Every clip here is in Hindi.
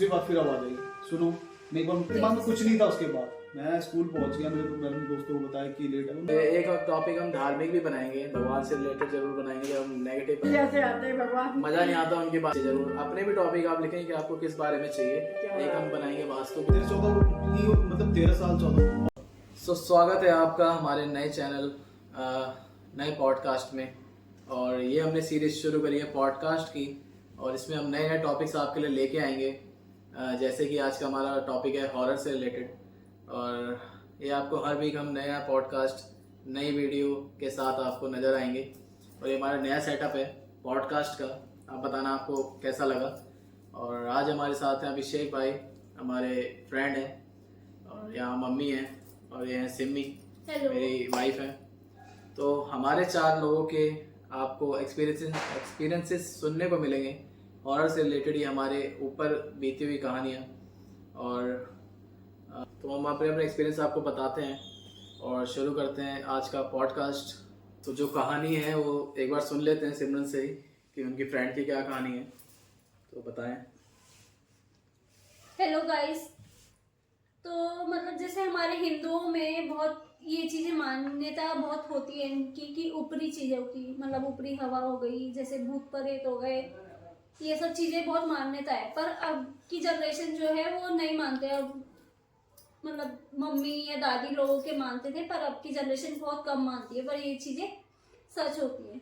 दूसरी बात फिर अब आ जाएगी। सुनो, मेरे को दिमाग में कुछ नहीं था। उसके बाद मैं स्कूल पहुंच गया, मैंने दोस्तों को बताया कि लेट है। एक टॉपिक हम धार्मिक भी बनाएंगे, भगवान से रिलेटेड जरूर बनाएंगे। जब हम नेगेटिव जैसे आते हैं भगवान, मजा नहीं आता उनकी बात जरूर। अपने भी टॉपिक आप लिखेंगे कि आपको किस बारे में चाहिए, एक हम बनाएंगे वास्तु। 13 साल 14। सो स्वागत है आपका हमारे नए चैनल नए पॉडकास्ट में। और ये हमने सीरीज शुरू करी है पॉडकास्ट की, और इसमें हम नए नए टॉपिक्स आपके लिए लेके आएंगे। जैसे कि आज का हमारा टॉपिक है हॉरर से रिलेटेड, और ये आपको हर वीक हम नया पॉडकास्ट नई वीडियो के साथ आपको नज़र आएंगे। और ये हमारा नया सेटअप है पॉडकास्ट का, आप बताना आपको कैसा लगा। और आज हमारे साथ हैं अभिषेक भाई, हमारे फ्रेंड हैं, और यहाँ मम्मी हैं, और ये हैं सिम्मी मेरी वाइफ हैं। तो हमारे 4 लोगों के आपको एक्सपीरियंसेस सुनने को मिलेंगे हॉरर से रिलेटेड, ही हमारे ऊपर बीती हुई कहानियाँ। और तो हम अपने एक्सपीरियंस आपको बताते हैं और शुरू करते हैं आज का पॉडकास्ट। तो जो कहानी है वो एक बार सुन लेते हैं सिमरन से ही कि उनकी फ्रेंड की क्या कहानी है, तो बताएं। Hello guys. तो मतलब जैसे हमारे हिंदुओं में बहुत ये चीज़ें मान्यता बहुत होती है इनकी कि ऊपरी चीज़ें होती, मतलब ऊपरी हवा हो गई, जैसे भूत प्रेत हो गए, ये सब चीज़ें बहुत मान्यता है। पर अब की जनरेशन जो है वो नहीं मानते। अब मतलब मम्मी या दादी लोगों के मानते थे, पर अब की जनरेशन बहुत कम मानती है। पर ये चीज़ें सच होती हैं,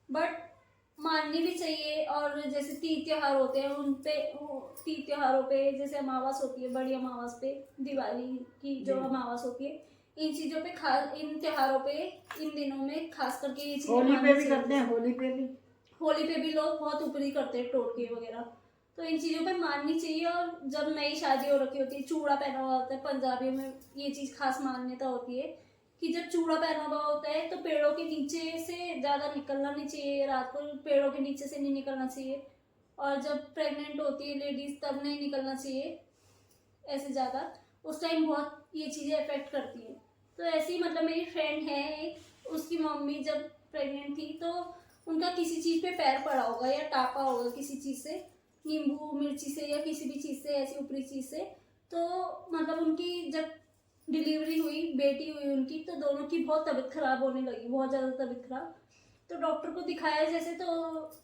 बट माननी भी चाहिए। और जैसे तीज त्योहार होते हैं, उन पे तीज त्योहारों पे जैसे अमावस होती है, बड़ी अमावस पे, दिवाली की जो अमावस होती है, इन चीज़ों पे खास, इन त्योहारों पे, इन दिनों में खास करके ये चीज़ें होली पे भी करते हैं। होली पे भी लोग बहुत ऊपरी करते हैं, टोटके वगैरह। तो इन चीज़ों पे माननी चाहिए। और जब नई शादी हो रखी होती है, चूड़ा पहना हुआ होता है, पंजाबियों में ये चीज़ खास मान्यता होती है कि जब चूड़ा पहना हुआ होता है तो पेड़ों के नीचे से ज़्यादा निकलना नहीं चाहिए, रात को पेड़ों के नीचे से नहीं निकलना चाहिए। और जब प्रेग्नेंट होती है लेडीज़ तब नहीं निकलना चाहिए ऐसे ज़्यादा, उस टाइम बहुत ये चीज़ें अफेक्ट करती हैं। तो ऐसी मतलब मेरी फ्रेंड है एक, उसकी मम्मी जब प्रेग्नेंट थी तो उनका किसी चीज़ पे पैर पड़ा होगा या टापा होगा किसी चीज़ से, नींबू मिर्ची से या किसी भी चीज़ से, ऐसी ऊपरी चीज़ से। तो मतलब उनकी जब डिलीवरी हुई, बेटी हुई उनकी, तो दोनों की बहुत तबीयत ख़राब होने लगी, बहुत ज़्यादा तबीयत ख़राब। तो डॉक्टर को दिखाया जैसे, तो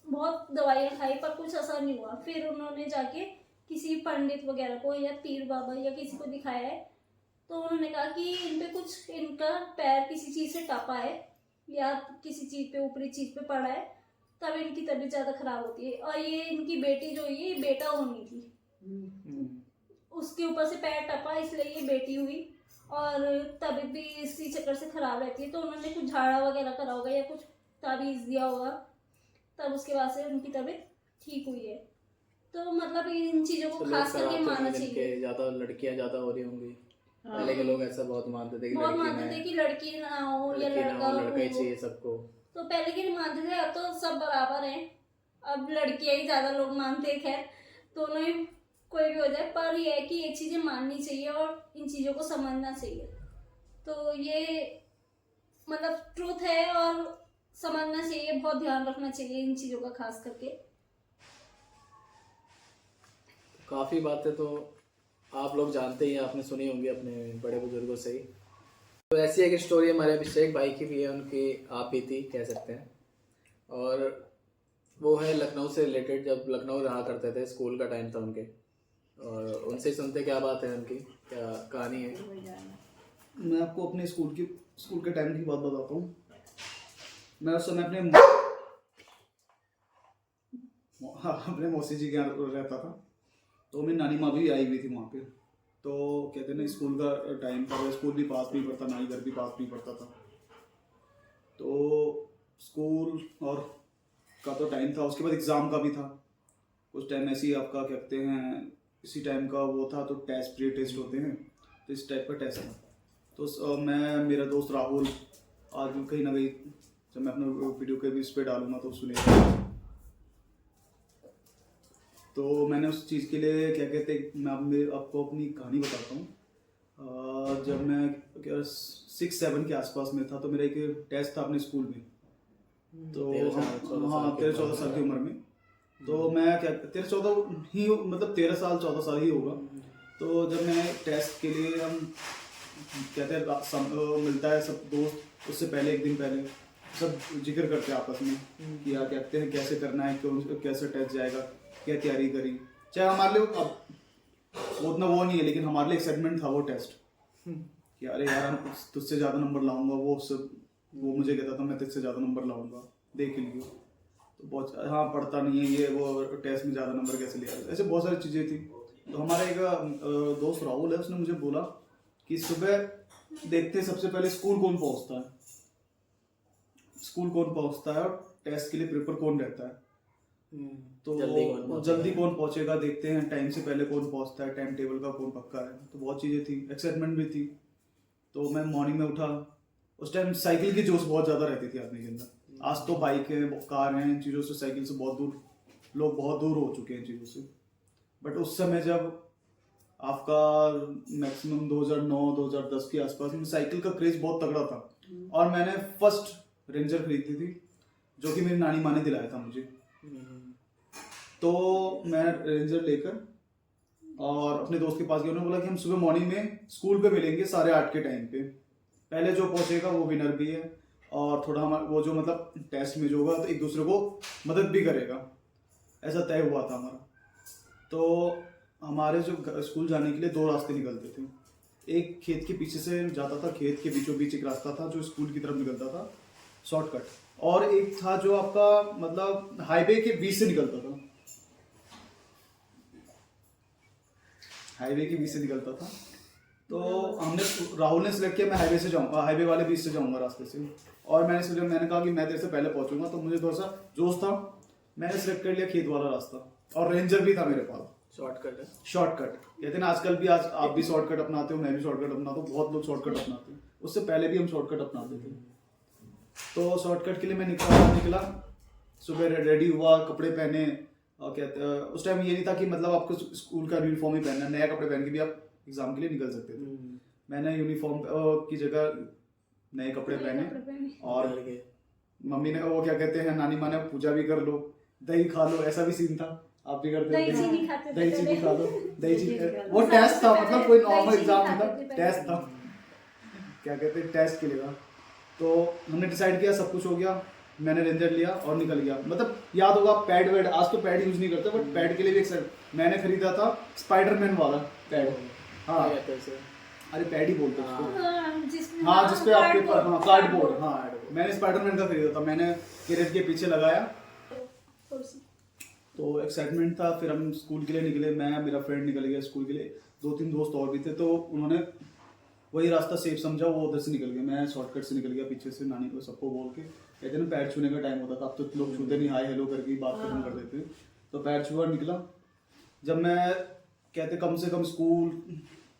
बहुत दवाइयाँ खाई पर कुछ असर नहीं हुआ। फिर उन्होंने जाके किसी पंडित वगैरह को या पीर बाबा या किसी को दिखाया है, तो उन्होंने कहा कि इन पे कुछ, इनका पैर किसी चीज़ से टापा है या किसी चीज़ पे, ऊपरी चीज़ पे पड़ा है, तब इनकी तबीयत ज़्यादा ख़राब होती है। और ये इनकी बेटी जो ये बेटा होनी थी, उसके ऊपर से पैर टपा, इसलिए ये बेटी हुई। और तबीयत भी इसी चक्कर से ख़राब रहती है। तो उन्होंने कुछ झाड़ा वगैरह करा होगा या कुछ ताबीज़ दिया होगा, तब उसके बाद से उनकी तबीयत ठीक हुई है। तो मतलब इन चीज़ों को खास करके मानना चाहिए। ज़्यादा लड़कियाँ ज़्यादा हो रही होंगी, पहले के लोग ऐसा बहुत मानते थे कि लड़की ना हो या लड़का ही चाहिए सबको। तो पहले के मानते थे, अब तो सब बराबर हैं। अब लड़कियां ही ज़्यादा लोग मानते हैं। खैर दोनों ही कोई भी हो जाए, पर ये है कि ये चीज़ें माननी चाहिए और इन चीज़ों को समझना चाहिए। तो ये मतलब ट्रूथ है और समझना चाहिए, बहुत ध्यान रखना चाहिए इन चीज़ों का खास करके। काफ़ी बातें तो आप लोग जानते ही, आपने सुनी होंगी अपने बड़े बुजुर्गों से ही। तो ऐसी एक स्टोरी हमारे अभिषेक भाई की भी है, उनकी आप ही थी कह सकते हैं। और वो है लखनऊ से रिलेटेड, जब लखनऊ रहा करते थे, स्कूल का टाइम था उनके, और उनसे सुनते क्या बात है, उनकी क्या कहानी है। मैं आपको अपने स्कूल के टाइम की बात बताता हूँ। मैं उस समय अपने मौसी जी के यहाँ रहता था। तो मेरी नानी माँ भी आई हुई थी वहाँ पे। तो कहते ना, स्कूल का टाइम था, स्कूल भी पास नहीं पड़ता, ना ही घर भी पास नहीं पड़ता था। तो स्कूल और का तो टाइम था, उसके बाद एग्ज़ाम का भी था। उस टाइम ऐसे ही आपका क्या कहते हैं, इसी टाइम का वो था, तो टेस्ट प्री टेस्ट होते हैं, तो इस टाइप का टेस्ट था। तो मैं, मेरा दोस्त राहुल, आज कहीं ना कहीं जब मैं अपना वीडियो के भी इस पर डालूंगा तो सुनेगा। तो मैंने उस चीज़ के लिए क्या कहते हैं, मैं आपको अपनी कहानी बताता हूँ। जब मैं 6-7 के आसपास में था, तो मेरा एक टेस्ट था अपने स्कूल में। तो हाँ, 13-14 साल की उम्र में। तो मैं क्या 13-14 ही मतलब 13 साल 14 साल ही होगा। तो जब मैं टेस्ट के लिए हम कहते हैं मिलता है सब दोस्त, उससे पहले एक दिन पहले सब जिक्र करते हैं आपस में कि यार कहते हैं कैसे करना है, क्यों कैसे टेस्ट जाएगा, क्या तैयारी करी। चाहे हमारे लिए अब वो उतना वो नहीं है, लेकिन हमारे लिए एक्साइटमेंट था वो टेस्ट कि अरे यार हम तुझसे ज़्यादा नंबर लाऊंगा, वो मुझे कहता था मैं तुझसे ज़्यादा नंबर लाऊंगा, देख लियो। तो बहुत हाँ पढ़ता नहीं है ये वो, टेस्ट में ज़्यादा नंबर कैसे लिया, ऐसे बहुत सारी चीज़ें थी। तो हमारा एक दोस्त राहुल है, उसने मुझे बोला कि सुबह देखते हैं सबसे पहले स्कूल कौन पहुंचता है और टेस्ट के लिए प्रिपेयर कौन रहता है। तो जल्दी कौन पहुंचेगा देखते हैं, टाइम से पहले कौन पहुंचता है, टाइम टेबल का कौन पक्का है। तो बहुत चीज़ें थी, एक्साइटमेंट भी थी। तो मैं मॉर्निंग में उठा, उस टाइम साइकिल की जोश बहुत ज़्यादा रहती थी आदमी के अंदर। आज तो बाइक है, कार है, इन चीज़ों से साइकिल से लोग बहुत दूर हो चुके हैं इन चीज़ों से। बट उस समय जब आपका मैक्सिमम 2009-2010 के आसपास में साइकिल का क्रेज बहुत तगड़ा था और मैंने फर्स्ट रेंजर खरीदी थी जो कि मेरी नानी माँ ने दिलाया था मुझे। तो मैं रेंजर लेकर और अपने दोस्त के पास गया, उन्होंने बोला कि हम सुबह मॉर्निंग में स्कूल पे मिलेंगे 8:30 के टाइम पे, पहले जो पहुंचेगा वो विनर भी है और थोड़ा हमारा वो जो मतलब टेस्ट में जो होगा तो एक दूसरे को मदद भी करेगा, ऐसा तय हुआ था हमारा। तो हमारे जो स्कूल जाने के लिए 2 रास्ते निकलते थे, एक खेत के पीछे से जाता था, खेत के बीचों बीच एक रास्ता था जो स्कूल की तरफ निकलता था शॉर्टकट, और एक था जो आपका मतलब हाईवे के बीच से निकलता था, तो हमने राहुल ने सिलेक्ट किया मैं हाईवे से जाऊंगा, हाईवे वाले बीच से जाऊंगा रास्ते से। और मैंने कहा कि मैं तेरे से पहले पहुंचूंगा, तो मुझे थोड़ा सा जोश था, मैंने सिलेक्ट कर लिया खेत वाला रास्ता और रेंजर भी था मेरे पास। शॉर्टकट कहते हैं ना आजकल भी, आज आप भी शॉर्टकट अपनाते हो, मैं भी शॉर्टकट अपनाता हूँ, बहुत लोग शॉर्टकट अपनाते हैं, उससे पहले भी हम शॉर्टकट अपनाते थे। तो शॉर्टकट के लिए मैं निकला सुबह, रेडी हुआ, कपड़े पहने, और कहते उस टाइम ये नहीं था कि मतलब आपको स्कूल का यूनिफॉर्म ही पहनना, नया कपड़े पहन के भी आप एग्जाम के लिए निकल सकते थे। मैंने यूनिफॉर्म की जगह नए कपड़े पहने और मम्मी ने वो क्या कहते हैं नानी माँ ने पूजा भी कर लो, दही खा लो, ऐसा भी सीन था। आप भी करते थे दही चीनी खा लो, दही चीनी, वो टेस्ट था, मतलब कोई नॉर्मल एग्जाम नहीं था, टेस्ट था, क्या कहते हैं टेस्ट के लिए था। तो हमने डिसाइड किया, सब कुछ हो गया, मैंने रेंजर लिया और निकल गया। मतलब याद होगा पैड वेड, आज तो पैड यूज नहीं करते, बट पैड के लिए भी एक मैंने खरीदा था स्पाइडरमैन वाला पैड। हाँ अरे पैड ही बोलते हैं उसको, हाँ जिसपे आपके कार्डबोर्ड, हाँ मैंने स्पाइडरमैन का खरीदा था, मैंने कैरेट के पीछे लगाया। तो एक्साइटमेंट था। फिर हम स्कूल के लिए निकले, मैं मेरा फ्रेंड निकल गया स्कूल के लिए, 2-3 दोस्त और भी थे, तो उन्होंने वही रास्ता सेफ समझा, वो उधर से निकल गया, मैं शॉर्टकट से निकल गया पीछे से, नानी को सबको बोल के। कहते हैं ना पैर छूने का टाइम होता था, अब तो लोग छूते नहीं, हाय हेलो करके बात खत्म कर देते, तो पैर छुआ निकला। जब मैं कहते कम से कम स्कूल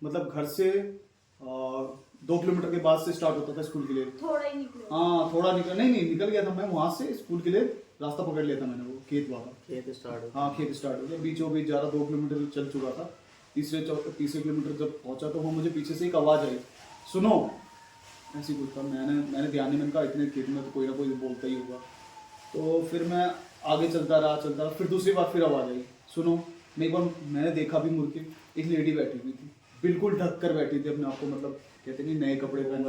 मतलब घर से 2 किलोमीटर के बाद से स्टार्ट होता था स्कूल के लिए, थोड़ा ही निकला, हाँ थोड़ा निकला, नहीं निकल गया था मैं वहां से, स्कूल के लिए रास्ता पकड़ लिया था मैंने, वो खेत वाला, खेत स्टार्ट हो गया, बीचों बीच जा रहा, 2 किलोमीटर चल चुका था। तीसरे किलोमीटर जब पहुंचा तो वो मुझे पीछे से एक आवाज़ आई, सुनो, ऐसी कुछ था। मैंने ध्यान नहीं, मैंने कहा इतने खेत में तो कोई ना कोई बोलता ही होगा। तो फिर मैं आगे चलता रहा, फिर दूसरी बार फिर आवाज़ आई, सुनो। मैंने देखा भी मुड़ के, एक लेडी बैठी हुई थी, बिल्कुल ढक कर बैठी थी अपने आप को, मतलब कहते नहीं नए कपड़े पहन,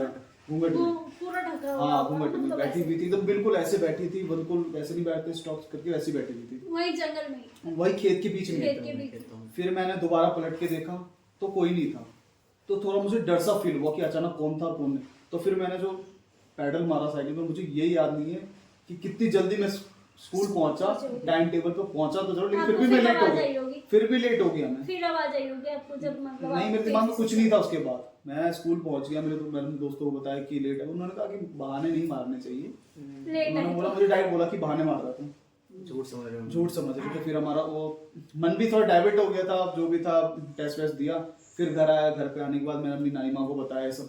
घूंघट में, पूरा ढका हुआ, हाँ घूंघट में बैठी हुई थी, तो बिल्कुल ऐसे बैठी थी, बिल्कुल वैसे नहीं बैठते स्टॉप करके, वैसे बैठी हुई थी, वही जंगल में, वही खेत के बीच में। फिर मैंने दोबारा पलट के देखा तो कोई नहीं था, तो थोड़ा मुझे डर सा फील हुआ कि अचानक कौन था और कौन नहीं। तो फिर मैंने जो पैडल मारा साइकिल में, मुझे ये याद नहीं है कि कितनी जल्दी मैं स्कूल पहुंचा, टाइम टेबल पे पहुंचा तो जरूर, लेकिन फिर भी मैं लेट हो गया, फिर भी लेट हो गया मैं। फिर आवाज आई होगी आपको जब मतलब नहीं, मेरे दिमाग में कुछ नहीं था। उसके बाद मैं स्कूल पहुंच गया, मैंने दोस्तों को बताया कि लेट है, उन्होंने कहा कि बहाने नहीं मारने चाहिए, उन्होंने बोला, मुझे डायरेक्ट बोला कि बहाने मार रहा था, झूठ समझ रहे थे। फिर हमारा वो मन भी थोड़ा डाइवर्ट हो गया था, जो भी था टेस्ट वेस्ट दिया। फिर घर आया, घर पे आने के बाद मैंने अपनी नानी माँ को बताया सब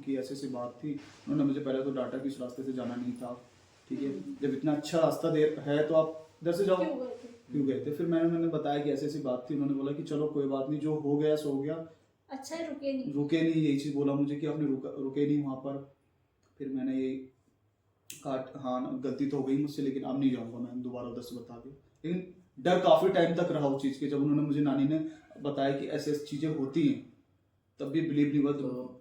कि ऐसी बात थी। उन्होंने मुझे पहले तो डांटा कि इस रास्ते से जाना नहीं था, ठीक है, जब इतना अच्छा रास्ता है तो आप इधर से जाओ, क्यों गए थे। फिर मैंने बताया कि ऐसी बात थी, उन्होंने बोला कि चलो कोई बात नहीं, जो हो गया सो हो गया, अच्छा है, रुके नहीं, यही चीज़ बोला मुझे कि आपने रुके नहीं वहाँ पर। फिर मैंने ये हाँ गलती तो हो गई मुझसे, लेकिन अब नहीं जाऊँगा मैं दोबारा उधर से बता के। लेकिन डर काफ़ी टाइम तक रहा उस चीज़ के, जब उन्होंने मुझे नानी ने बताया कि ऐसी ऐसी चीज़ें होती हैं, तब भी बिलीव नहीं हुआ। तो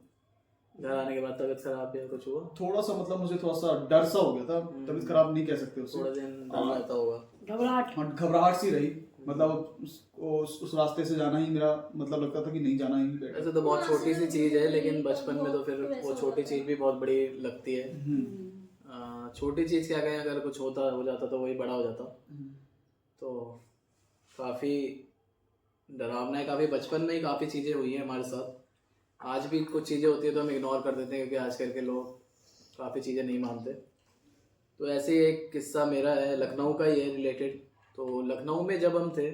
घर आने के बाद तबीयत खराब या कुछ हुआ? थोड़ा सा मतलब मुझे थोड़ा सा डर सा हो गया था, तबीयत खराब नहीं कह सकते थोड़ा उसे, दिन डर रहता होगा। घबराहट सी रही, मतलब उस रास्ते से जाना ही मेरा मतलब लगता था कि नहीं जाना ही बेटर। ऐसे तो बहुत छोटी सी चीज़ है, लेकिन बचपन में तो फिर वो छोटी चीज़ भी बहुत बड़ी लगती है। छोटी चीज़ क्या कहें, अगर कुछ हो जाता तो वही बड़ा हो जाता। तो काफ़ी डरावना है, काफ़ी बचपन में ही काफ़ी चीज़ें हुई हैं हमारे साथ। आज भी कुछ चीज़ें होती है तो हम इग्नोर कर देते हैं, क्योंकि आजकल के लोग काफ़ी चीज़ें नहीं मानते। तो ऐसे ही एक किस्सा मेरा है, लखनऊ का ही है रिलेटेड। तो लखनऊ में जब हम थे,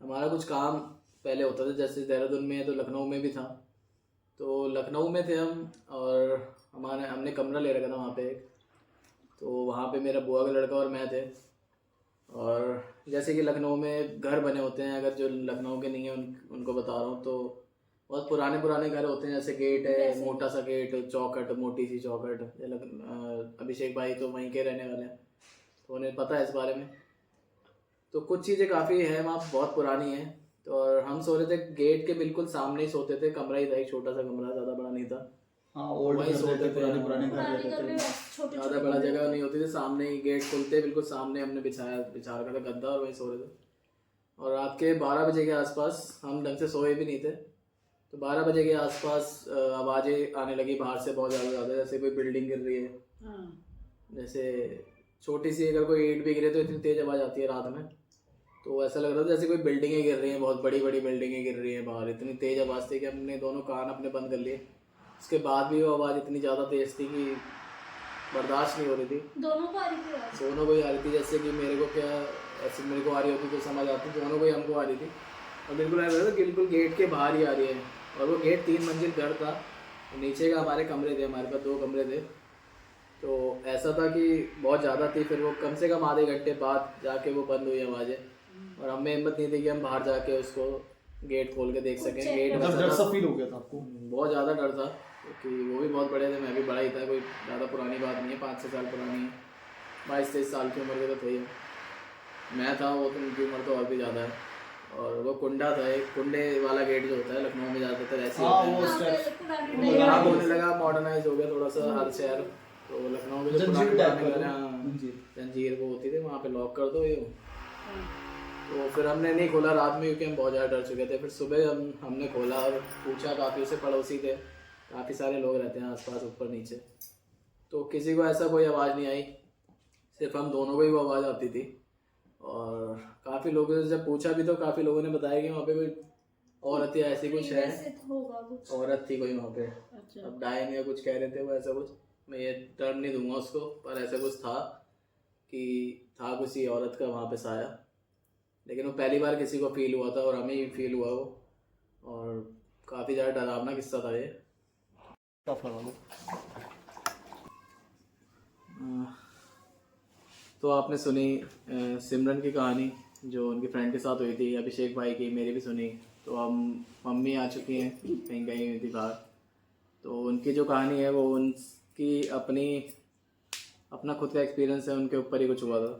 हमारा कुछ काम पहले होता था, जैसे देहरादून में है तो लखनऊ में भी था। तो लखनऊ में थे हम, और हमने कमरा ले रखा था वहाँ पे एक। तो वहाँ पे मेरा बुआ का लड़का और मैं थे। और जैसे कि लखनऊ में घर बने होते हैं, अगर जो लखनऊ के नहीं है उनको बता रहा हूँ, तो बहुत पुराने घर होते हैं। जैसे गेट है, मोटा सा गेट, चौखट, मोटी सी चौखट। अभिषेक भाई तो वहीं के रहने वाले हैं, तो उन्हें पता है इस बारे में। तो कुछ चीज़ें काफ़ी हैं वहाँ, बहुत पुरानी हैं। तो और हम सो रहे थे गेट के बिल्कुल सामने ही सोते थे, कमरा ही था, एक छोटा सा कमरा, ज़्यादा बड़ा नहीं था। हाँ, ओल्ड वहीं सोते थे, पुराने घर रहते थे, ज़्यादा बड़ा जगह नहीं होती थी। सामने ही गेट खुलते बिल्कुल सामने हमने बिछा रखा था गद्दा, और वहीं सो रहे थे। और रात के 12 बजे के आसपास, हम ढंग से सोए भी नहीं थे, तो 12 बजे के आसपास आवाज़ें आने लगी बाहर से, बहुत ज़्यादा, जैसे कोई बिल्डिंग गिर रही है। जैसे छोटी सी अगर कोई ईंट भी गिरे तो इतनी तेज़ आवाज़ आती है रात में। तो ऐसा लग रहा था जैसे कोई बिल्डिंगें गिर रही हैं, बहुत बड़ी बड़ी बिल्डिंगें गिर रही हैं बाहर। इतनी तेज़ आवाज़ थी कि हमने दोनों कान अपने बंद कर लिए। उसके बाद भी वो आवाज़ इतनी ज़्यादा तेज़ थी कि बर्दाश्त नहीं हो रही थी। दोनों को आ रही थी आवाज़? दोनों को ही आ रही थी, जैसे कि मेरे को क्या, ऐसे मेरे को आ रही होती तो समझ आती, दोनों को ही हमको आ रही थी। और बिल्कुल ऐसा था बिल्कुल गेट के बाहर ही आ रही है। और वो गेट 3 मंजिल घर था, नीचे का हमारे कमरे थे, हमारे पास 2 कमरे थे। तो ऐसा था कि बहुत ज़्यादा थी, फिर वो कम से कम आधे घंटे बाद जाके वो बंद हुई आवाज़ें। और हमें हिम्मत नहीं थी कि हम बाहर जाके उसको गेट खोल के देख सकें। गेट डर सा फील हो गया था आपको? बहुत ज़्यादा डर था, क्योंकि वो भी बहुत बड़े थे, मैं भी बड़ा ही था। कोई ज़्यादा पुरानी बात नहीं है, 5-6 साल पुरानी है, 22-23 साल की उम्र के तो थे ही। मैं था, वो तो उनकी उम्र तो और भी ज़्यादा है। और वो कुंडा था, एक कुंडे वाला गेट जो होता है लखनऊ में ज़्यादातर ऐसे होता है। खराब होने लगा, मॉडर्नाइज हो गया थोड़ा सा हर शहर। तो लखनऊ में जो पुराने घर, हाँ, जंजीर वो होती थी, वहाँ पे लॉक कर दो ये। तो फिर हमने नहीं खोला रात में, क्योंकि हम बहुत ज़्यादा डर चुके थे। फिर सुबह हमने खोला और पूछा, काफ़ी से पड़ोसी थे, काफ़ी सारे लोग रहते हैं आसपास ऊपर नीचे, तो किसी को ऐसा कोई आवाज़ नहीं आई, सिर्फ हम दोनों को ही वो आवाज़ आती थी। और काफ़ी लोगों से जब पूछा भी तो काफ़ी लोगों ने बताया कि वहाँ पे कोई औरत या ऐसी कुछ है, औरत थी कोई वहाँ पे। अब डायन या कुछ कह रहे थे वो, ऐसा कुछ, मैं ये टर्म नहीं दूंगा उसको, पर ऐसा कुछ था कि था कुछ ही औरत का वहाँ पे साया। लेकिन वो पहली बार किसी को फील हुआ था, और हमें ही फील हुआ वो। और काफ़ी ज़्यादा डरावना किस्सा था ये। तो आपने सुनी सिमरन की कहानी जो उनकी फ्रेंड के साथ हुई थी, अभिषेक भाई की, मेरी भी सुनी। तो हम मम्मी आ चुकी हैं, कहीं गई हुई थी बाहर। तो उनकी जो कहानी है वो उनकी अपना खुद का एक्सपीरियंस है, उनके ऊपर ही कुछ हुआ था,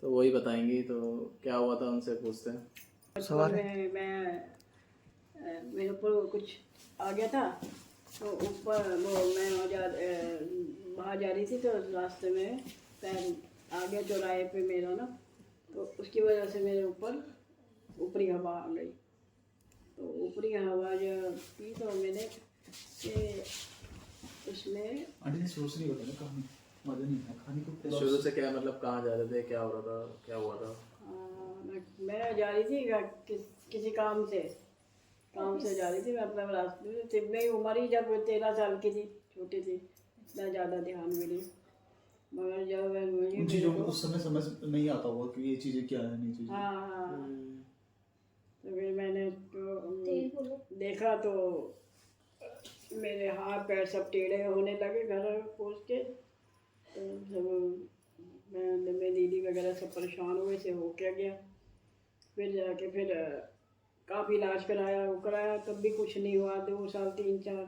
तो वही बताएंगी। तो क्या हुआ था उनसे पूछते हैं। सवाल मेरे ऊपर कुछ आ गया था, तो ऊपर वो मैं बाहर जा रही थी, तो रास्ते में पैर आ गया चौराहे पे मेरा ना, तो उसकी वजह से मेरे ऊपर ऊपरी हवा आ गई। तो ऊपरी हवा जब की तो मैंने उसमें शुरू से क्या मतलब, कहाँ जा रहे थे, क्या हो रहा था, क्या हुआ था? मैं जा रही थी किसी काम से जा रही थी, मतलब रास्ते में। मेरी उम्र ही जब 13 साल की थी, छोटी थी, इतना ज़्यादा ध्यान भी नहीं। मगर जब उन चीज़ों को उस समय समझ नहीं आता होगा कि ये चीज़ें क्या है, नहीं चीज़ें। हाँ, तो फिर मैंने तो देखा तो मेरे हाथ पैर सब टेढ़े होने लगे घर पहुँच के। तो सब मैं दीदी वगैरह सब परेशान हुए से हो क्या गया। फिर जाके फिर काफ़ी इलाज कराया, तब भी कुछ नहीं हुआ। 2 साल 3 साल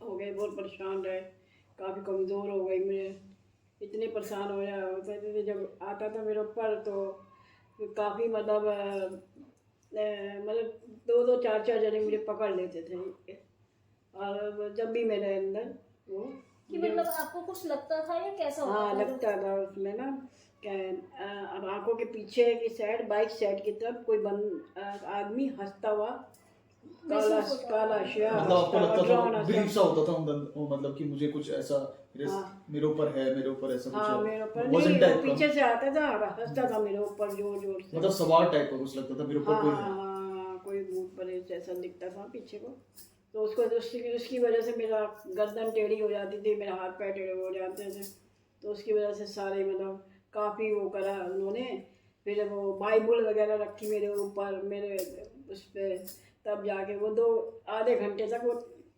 हो गए, बहुत परेशान रहे, काफ़ी कमज़ोर हो गई मैं। इतने परेशान होते थे, जब आता था मेरे ऊपर तो फिर काफ़ी मतलब 2-2 4-4 जने मुझे पकड़ लेते थे। और जब भी मेरे अंदर वो कि मतलब आपको कुछ लगता था या कैसा होता हाँ था? लगता था उसमें ना क्या अब आंखों के पीछे की साइड बाइक साइड की तरफ कोई आदमी हंसता हुआ काला महसूस होता काला था। शेर मतलब आपको लगता डरावना था सा। बिलीफ सा होता था अंदर, वो मतलब कि मुझे कुछ ऐसा हाँ। मेरे ऊपर है, मेरे ऊपर ऐसा कुछ हाँ है, मेरे ऊपर वजन नहीं, टाइप वो का, पीछे से आता था हंसता था मेरे ऊपर जोर जोर से। मतलब सवार टाइप का कुछ लगता था मेरे ऊपर हाँ कोई हाँ है। हाँ, कोई भूत प्रेत जैसा दिखता था पीछे को। तो उसकी वजह से मेरा गर्दन टेढ़ी हो जाती थी, मेरा हाथ पैर टेढ़े हो जाते थे। तो उसकी वजह से सारे मतलब काफ़ी वो करा उन्होंने। फिर वो बाइबल वगैरह रखी मेरे ऊपर, मेरे उस पर, तब जाके वो आधे घंटे तक वो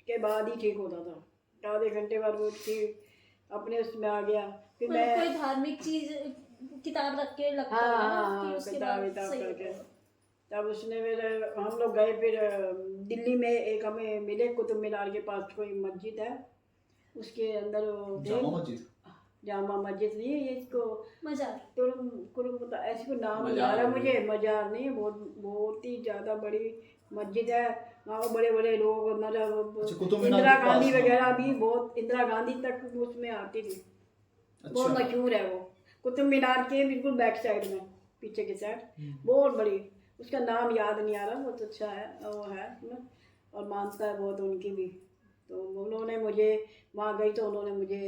के बाद ही ठीक होता था। आधे घंटे बाद वो ठीक अपने उसमें आ गया। फिर मतलब मैं कोई धार्मिक चीज किताब रख के लगता हाँ था ना हाँ कि हाँ उसके किताब बाद विताब सही करके। होता था। तब उसने मेरे हम लोग गए फिर दिल्ली में एक हमें मिले कुतुब मीनार के पास कोई मस्जिद है, उसके अंदर वो थे। जामा मस्जिद, जामा मस्जिद नहीं है ये, इसको मजार। तुरुम ऐसे कोई नाम नहीं मजार आ रहा होगी। मुझे। मजार नहीं है, बहुत ही ज़्यादा बड़ी मस्जिद है। वहाँ बड़े बड़े लोग मतलब अच्छा, कुतुब मीनार इंदिरा के पास, गांधी हाँ। वगैरह भी बहुत, इंदिरा गांधी तक उसमें आती थी। बहुत अच्छा, मशहूर है वो, कुतुब मीनार के बिल्कुल बैक साइड में, पीछे की साइड, बहुत बड़ी। उसका नाम याद नहीं आ रहा, बहुत अच्छा है वो है उसमें, और मानता है बहुत उनकी भी। तो उन्होंने मुझे वहाँ गई तो उन्होंने मुझे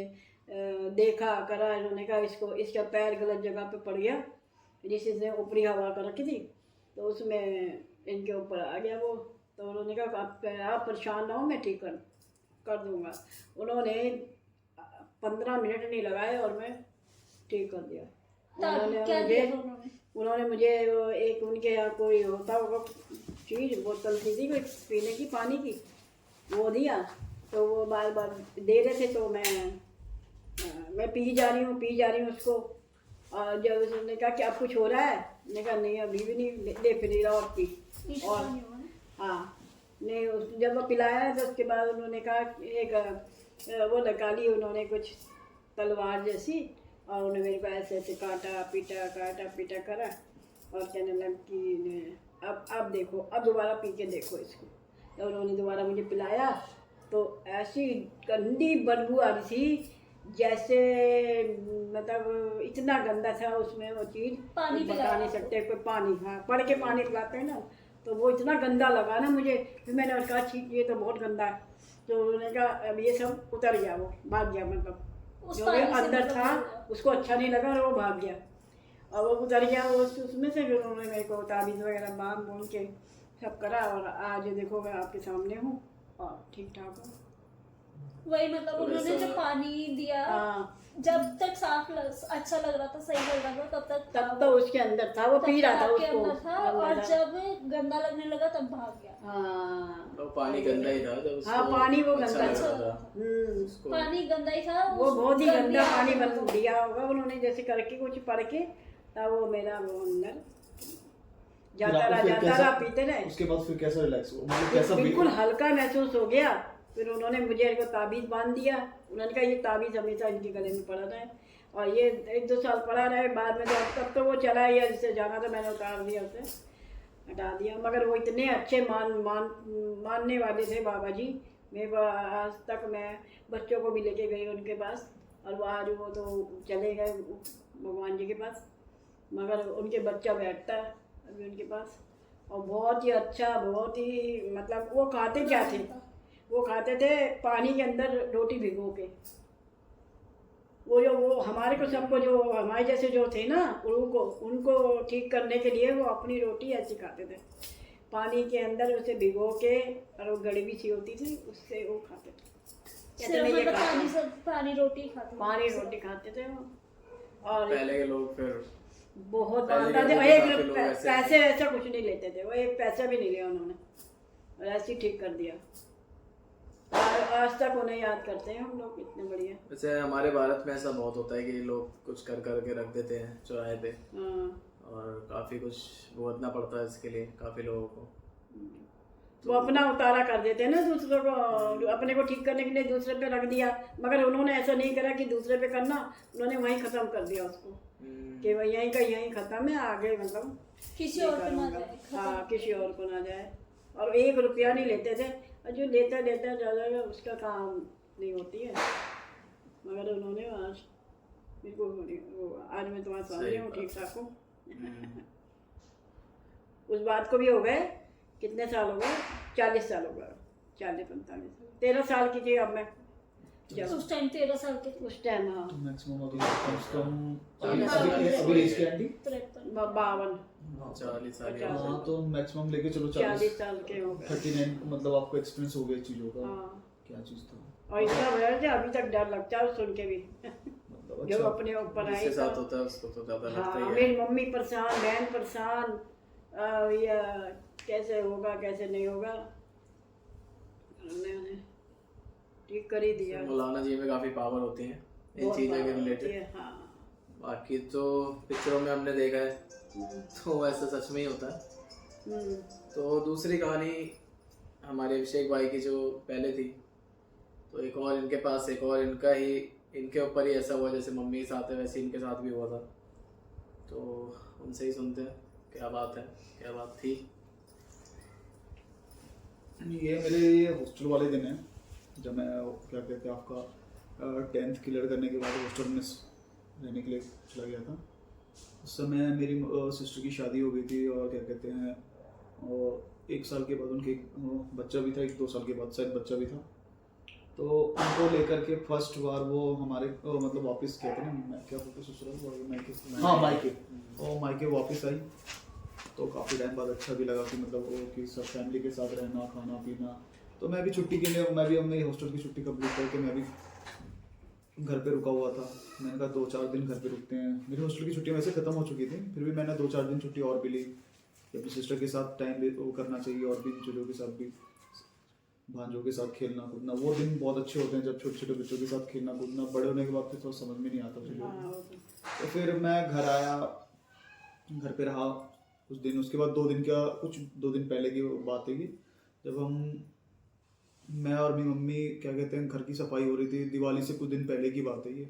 देखा करा। इन्होंने कहा इसका पैर गलत जगह पे पड़ गया, जिसने ऊपरी हवा कर रखी थी, तो उसमें इनके ऊपर आ गया वो। तो उन्होंने कहा आप परेशान ना हो, मैं ठीक कर दूँगा। उन्होंने 15 मिनट नहीं लगाए और मैं ठीक कर दिया। तब क्या दिया था उन्होंने? उन्होंने मुझे वो एक उनके यहाँ कोई होता होगा चीज़, बोतल थी कोई पीने की पानी की, वो दिया। तो वो बार बार दे रहे थे, तो मैं पी जा रही हूँ उसको। और जब उसने कहा कि अब कुछ हो रहा है, मैंने कहा नहीं अभी भी नहीं, ले फिर रहा और पी। नीचे और पानी होगा ना? हाँ नहीं, जब वो पिलाया तो उसके बाद उन्होंने कहा कि एक वो निकाली उन्होंने कुछ तलवार जैसी, और उन्होंने मेरे को ऐसे ऐसे काटा पीटा करा, और कहने लग कि अब देखो, अब दोबारा पी के देखो इसको। तो उन्होंने दोबारा मुझे पिलाया, तो ऐसी गंदी बदबू आ रही थी जैसे, मतलब इतना गंदा था उसमें वो चीज़, पानी बता पिलाया नहीं सकते। कोई पानी, हाँ पड़ के पानी पिलाते हैं ना, तो वो इतना गंदा लगा ना मुझे। फिर मैंने कहा ठीक ये तो बहुत गंदा है। तो उन्होंने कहा अब ये सब उतर गया, वो भाग गया, मतलब उस जो पानी भी से अंदर मतलब था हो गया। उसको अच्छा नहीं लगा और वो भाग गया, और वो उतर गया उसमें से। फिर उन्होंने मेरे को ताबीज़ वगैरह बांध के सब करा, और आज देखो मैं आपके सामने हूँ और ठीक ठाक हूँ। वही मतलब तो उन्होंने ऐसा- जो पानी दिया, हाँ जब तक अच्छा लग रहा था, सही लग रहा था, तब तो उसके अंदर था, वो तब पी रहा था आपके उसको अंदर था, और जब गंदा लगने लगा तब भाग गया। हाँ तो पानी गंदा ही था जब उसको हाँ, पानी वो अच्छा गंदा लग रहा था। था उसको। पानी गंदा ही था। वो उस बहुत ही गंदी गंदा पानी आदत बन को- दिया होगा उन्होंने, जैसे करके कुछ पढ़ के, तब वो मेरा वो अंदर फिर आपको फिर जाता कैसा, रहा पीते रहे। उसके बाद फिर कैसा रिलैक्स हुआ, मतलब कैसा बिल्कुल हल्का महसूस हो गया। फिर उन्होंने मुझे एक ताबीज़ बांध दिया। उन्होंने कहा ये ताबीज़ हमेशा इनके गले में पड़ा रहे, और ये 1-2 साल पड़ा रहे। बाद में तब तो वो चला ही, जिससे जाना था मैंने उतार दिया, उसे हटा दिया। मगर वो इतने अच्छे मानने वाले थे बाबा जी। मैं आज तक मैं बच्चों को भी लेके गई उनके पास, और वो आज वो तो चले गए भगवान जी के पास, मगर उनके बच्चा बैठता है अभी उनके पास। और बहुत ही अच्छा, बहुत ही मतलब वो खाते क्या थे, वो खाते थे पानी के अंदर रोटी भिगो के। वो हमारे को सबको, जो हमारे जैसे जो थे ना, उनको ठीक करने के लिए वो अपनी रोटी ऐसी खाते थे, पानी के अंदर उसे भिगो के, और वो गड़बी सी होती थी उससे वो खाते थे। सिर्फ कहते नहीं ये मतलब खाते, पानी रोटी खाते थे। पानी रोटी खाते थे वो। और पहले के लोग फिर बहुत पहले मानता के थे, लोग एक काफी लोग ऐसे पैसे ऐसा कुछ नहीं लेते थे वो, एक पैसा भी नहीं लिया उन्होंने, और ऐसे ही ठीक कर दिया। और आज तक उन्हें याद करते हैं हम लोग, इतने बढ़िया। वैसे हमारे भारत में ऐसा बहुत होता है कि लोग कुछ कर करके रख देते हैं चौराहे पे, हाँ और काफ़ी कुछ भुगतना पड़ता है इसके लिए काफ़ी लोगों को। वो अपना उतारा कर देते हैं ना दूसरों को, अपने को ठीक करने के लिए दूसरे पे रख दिया। मगर उन्होंने ऐसा नहीं करा कि दूसरे पे करना, उन्होंने वहीं ख़त्म कर दिया उसको। कि वह यहीं का यहीं ख़त्म है, आगे मतलब किसी नहीं और पे ना करूँगा। जाए, खत्म। हाँ, किसी और को ना जाए। और 1 रुपया नहीं लेते थे, और जो लेता ज़्यादा उसका काम नहीं होती है। मगर उन्होंने आज बिल्कुल आज मैं तुम्हारे सामने हूँ, ठीक ठाक हूँ। उस बात को भी हो गए कितने साल हो गए, 40 साल हो गए, 40-45 13 साल की थी अब मैं जब उस टाइम 13 साल के थे। उस टाइम। हाँ, मैक्सिमम अभी कम से कम अभी- अभी एज क्या है आंटी? 53 52 40 साल 50 हाँ तो मैक्सिमम लेके चलो 40 साल के हो गए। 39 मतलब आपको एक्सपीरियंस हो गया चीज़ों का। हाँ, क्या चीज़ था और इतना भर जा अभी तक डर लगता है सुन के भी। मतलब जब अच्छा अपने ऊपर आई जिसके साथ तो। होता है उसको तो ज़्यादा लगता हाँ, ही है। मेरी मम्मी परेशान, बहन परेशान, या कैसे होगा कैसे नहीं होगा, उन्होंने ठीक कर ही दिया। मौलाना जी में काफ़ी पावर होती है इन बहुत चीज़ों के पावर होती रिलेटेड। है, हाँ। बाकी तो पिक्चरों में हमने देखा है तो वैसा सच में ही होता है। हम्म, तो दूसरी कहानी हमारे अभिषेक भाई की जो पहले थी, तो एक और इनके पास एक और इनके ऊपर ही ऐसा हुआ जैसे मम्मी के साथ है वैसे इनके साथ भी हुआ था। तो उनसे ही सुनते हैं क्या बात है, क्या बात थी। ये मेरे हॉस्टल वाले दिन हैं जब मैं क्या कहते हैं आपका 10th क्लियर करने के बाद हॉस्टल में रहने के लिए चला गया था। उस समय मेरी सिस्टर की शादी हो गई थी और क्या कहते हैं और 1 साल के बाद उनके बच्चा भी था, 1-2 साल के बाद शायद बच्चा भी था। तो उनको लेकर के फर्स्ट बार वो हमारे मतलब वापस कहते हैं ना क्या बोलते ससुराल मायके, हाँ मायके, और मायके वापस आई। तो काफ़ी टाइम बाद अच्छा भी लगा कि मतलब वो कि सब फैमिली के साथ रहना, खाना पीना। तो मैं भी छुट्टी के लिए मैं भी अपनी हॉस्टल की छुट्टी कंप्लीट करके मैं भी घर पे रुका हुआ था। मैंने कहा 2-4 दिन घर पे रुकते हैं। मेरी हॉस्टल की छुट्टी वैसे ख़त्म हो चुकी थी, फिर भी मैंने 2-4 दिन छुट्टी और भी ली कि अपनी सिस्टर के साथ टाइम वो करना चाहिए और भी चीज़ों के साथ भी, भांजों के साथ खेलना कूदना। वो दिन बहुत अच्छे होते हैं जब छोटे छोटे बच्चों के साथ खेलना कूदना। बड़े होने के बाद फिर थोड़ा समझ में नहीं आता चीज़ों हाँ, को। वो तो। तो फिर मैं घर आया, घर पे रहा कुछ दिन। उसके बाद 2 दिन पहले की बात है कि जब मैं और मेरी मम्मी क्या कहते हैं घर की सफाई हो रही थी। दिवाली से कुछ दिन पहले की बात है ये,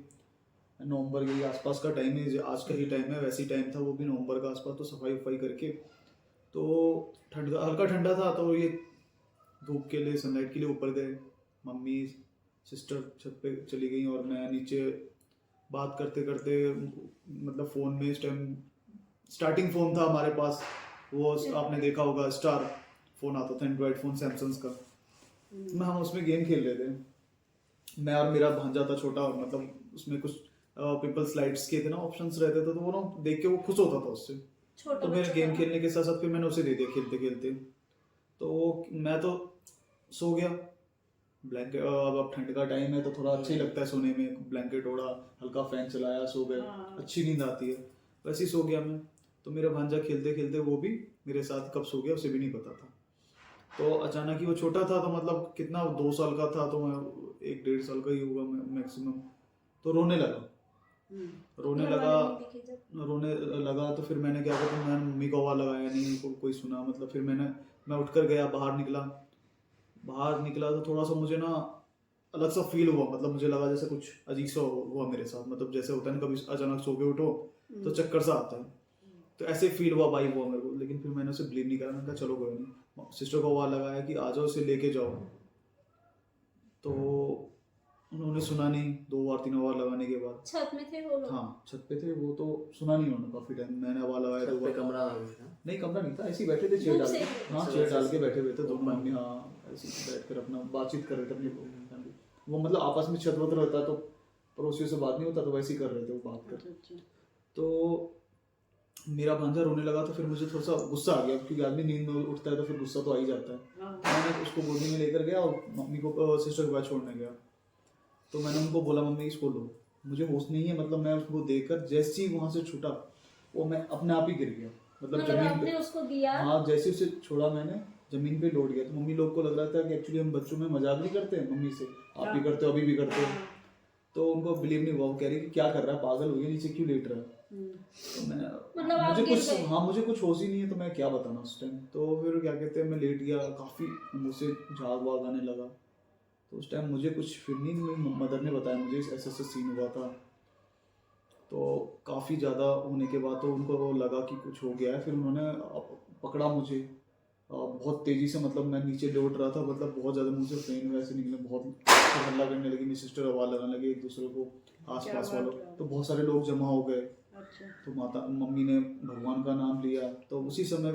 नवंबर के आसपास का टाइम है, आज का ही टाइम है वैसे ही टाइम था वो भी नवंबर का आसपास। तो सफाई वफाई करके तो हल्का ठंडा था तो ये धूप के लिए सनलाइट के लिए ऊपर गए। मम्मी सिस्टर छत पे चली गई और मैं नीचे बात करते करते मतलब फ़ोन में इस टाइम स्टार्टिंग फ़ोन था हमारे पास, वो आपने देखा होगा स्टार फ़ोन आता था एंड्रॉयड फ़ोन सैमसंग का। मैं हम उसमें गेम खेल रहे थे, मैं और मेरा भांजा था छोटा। मतलब उसमें कुछ पीपल्स लाइट्स के थे ना ऑप्शंस रहते थे, तो वो ना देख के वो खुश होता था उससे। छोटा तो मेरे बच्चा गेम था। खेलने के साथ साथ फिर मैंने उसे दे दिया खेलते खेलते। तो मैं तो सो गया ब्लैंकेट। अब ठंड का टाइम है तो थोड़ा अच्छा ही लगता है सोने में। ब्लैंकेट ओढ़ा, हल्का फैन चलाया, सो गए। हाँ। अच्छी नींद आती है, वैसे ही सो गया मैं। तो मेरा भांजा खेलते खेलते वो भी मेरे साथ कब सो गया उसे भी नहीं पता था। तो अचानक ही वो छोटा था तो मतलब कितना 2 साल का था, तो मैं 1-1.5 साल का ही होगा मैक्सिमम। तो रोने लगा रोने घर लगा वाले नहीं दिखे जब। रोने लगा। तो फिर मैंने क्या किया, मैंने मम्मी को आवाज़ लगाया नहीं, कोई सुना। मतलब फिर मैं उठकर गया, बाहर निकला तो थोड़ा सा मुझे ना अलग सा फील हुआ। मतलब मुझे लगा जैसे कुछ अजीब सा हुआ मेरे साथ। मतलब जैसे होता है ना कभी अचानक सो के उठो तो चक्कर सा आता है, तो ऐसे फील हुआ भाई हुआ मेरे को। लेकिन फिर मैंने उसे बिलीव नहीं करा। मैंने कहा चलो कोई नहीं। सिस्टर को आवाज़ लगाया कि आ जाओ इसे लेके जाओ। तो उन्होंने सुना नहीं। 2 बार 3 बार लगाने के बाद, छत में थे वो लोग। हाँ छत पे थे वो, तो सुना नहीं उन्होंने काफ़ी टाइम। मैंने आवाज़ लगाया छत 2 पे बार। कमरा आ गया था। नहीं कमरा नहीं था, ऐसे ही बैठे थे चेयर धूप डाल से के। ही। हाँ अच्छा, चेयर डाल ऐसे के बैठे हुए थे दोनों ओपन। मम्मी। हाँ ऐसे ही बैठ कर अपना बातचीत कर रहे थे अपनी फैमिली। वो मतलब आपस में छत वत रहता तो पड़ोसियों से बात नहीं होता, तो वैसे ही कर रहे थे वो बात कर। अच्छा। तो मेरा भांजा रोने लगा तो फिर मुझे थोड़ा सा गुस्सा आ गया, क्योंकि आदमी नींद में उठता है तो फिर गुस्सा तो आ ही जाता है। हाँ, तो मैंने उसको गोदी में लेकर गया और मम्मी को सिस्टर के पास छोड़ने गया। तो मैंने उनको बोला मम्मी इसको लो, मुझे होश नहीं है। मतलब मैं उसको देखकर जैसे ही वहाँ से छूटा वो मैं अपने आप ही गिर गया। मतलब मतलब जमीन आपने पे, उसको दिया। हाँ जैसे उसे छोड़ा मैंने जमीन पे लौट गया। तो मम्मी लोग को लग रहा था कि एक्चुअली हम बच्चों में मजाक नहीं करते हैं मम्मी से, आप भी करते हो अभी भी करते हो। तो उनको बिलीव नहीं हुआ। वो कह रही कि क्या कर रहा है, पागल हो गया, नीचे क्यों लेट रहा है। तो मैं मतलब आप मुझे गिर कुछ गए। हाँ मुझे कुछ होश ही नहीं है, तो मैं क्या बताना उस टाइम। तो फिर क्या कहते हैं मैं लेट गया, काफ़ी मुझसे झाग वाग आने लगा। तो उस टाइम मुझे कुछ फिर नहीं, मेरी मदर ने बताया मुझे ऐसा ऐसा सीन हुआ था। तो काफ़ी ज़्यादा होने के बाद तो उनको वो लगा कि कुछ हो गया है, फिर उन्होंने पकड़ा मुझे बहुत तेज़ी से, मतलब मैं नीचे लौट रहा था, मतलब बहुत ज़्यादा मुंह से फेन वैसे निकले, बहुत हल्ला करने लगी, मेरी सिस्टर आवाज़ लगाने लगी एक दूसरे को, आसपास वालों, तो बहुत सारे लोग जमा हो गए। अच्छा। तो मम्मी ने भगवान का नाम लिया, तो उसी समय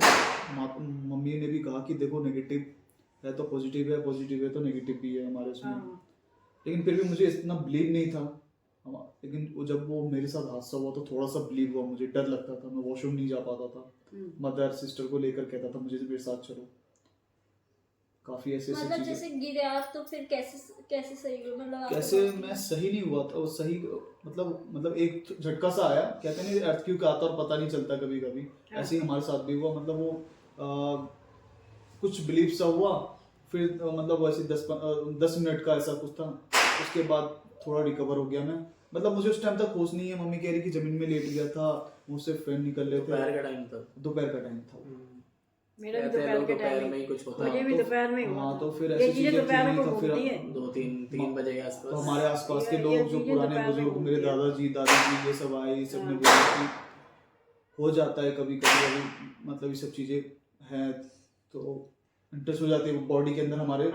मम्मी ने भी कहा कि देखो नेगेटिव है तो पॉजिटिव है, पॉजिटिव है तो नेगेटिव भी है हमारे उसमें। लेकिन फिर भी मुझे इतना बिलीव नहीं था, लेकिन जब वो मेरे साथ हादसा हुआ तो थोड़ा सा बिलीव हुआ, मुझे डर लगता था, मैं वॉशरूम नहीं जा पाता था, मदर सिस्टर को लेकर कहता था मुझे मेरे साथ चलो, काफी ऐसे मतलब जैसे गिरे आप तो फिर कैसे सही हुए, मतलब कैसे मैं सही नहीं हुआ था, वो सही मतलब एक झटका सा आया, कहते नहीं अर्थक्वेक आता और पता नहीं चलता कभी कभी, ऐसे ही हमारे साथ भी हुआ, मतलब वो कुछ बिलीव सा हुआ, फिर मतलब वैसे 10 मिनट का ऐसा कुछ था, उसके बाद थोड़ा रिकवर हो गया मैं, मतलब मुझे उस टाइम तक होश नहीं है, मम्मी कह रही कि जमीन में लेट गया था, मुझसे फैन निकल रहे थे, दोपहर का टाइम था, दोपहर का टाइम था, मेरा भी दोपहर के टाइम में ही कुछ होता मुझे भी दोपहर में हुआ। हाँ, तो फिर ये ऐसी चीजें चीजें दोपहर में थी, तो घूमती फिर है 2-3 बजे के आसपास, तो हमारे आसपास के ये लोग जो चीजें पुराने दोपहर में बुजुर्ग, मेरे घूमती है। दादाजी दादाजी ये सब आए, ये सब ने बोला कि हो जाता है कभी कभी, मतलब ये सब चीजें हैं तो इंटरेस्ट हो जाती है बॉडी के अंदर हमारे,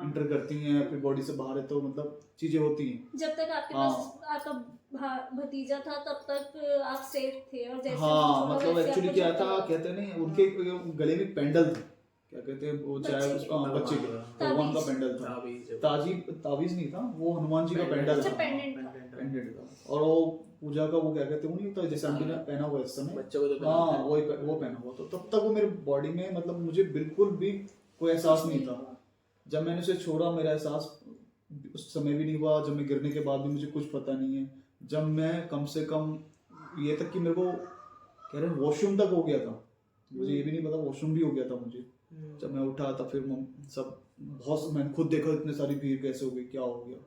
इंटर करती हैं, फिर बॉडी से बाहर है तो मतलब चीजें होती हैं। जब तक आपके पास आपका भतीजा था तब तक आप सेफ थे, और जैसे हाँ, मतलब वैसे एक्चुअली आपको क्या जब था, तक- कहते नहीं उनके गले में पेंडल था, क्या कहते हैं वो, चाहे बच्चे के। बच्चे के भगवान का पेंडल था, ताबीज नहीं था वो, हनुमान जी का पेंडल अच्छा, था, पेंडेंट था। पेंडेंट था, और वो पूजा का वो क्या कहते हैं वो नहीं होता जैसे आंटी ने पहना हुआ इस समय, बच्चों को तो हाँ वो पहना हुआ, तो तब तक वो मेरे बॉडी में, मतलब मुझे बिल्कुल भी कोई एहसास नहीं था, जब मैंने उसे छोड़ा मेरा एहसास उस समय भी नहीं हुआ, जब मैं गिरने के बाद भी मुझे कुछ पता नहीं है, जब मैं कम से कम ये तक कि मेरे को कह रहे वॉशरूम तक हो गया था, मुझे ये भी नहीं पता वॉशरूम भी हो गया था मुझे, जब मैं उठा तब फिर सब बहुत, मैंने खुद देखा इतने सारी भीड़ कैसे हो गई, क्या हो गया,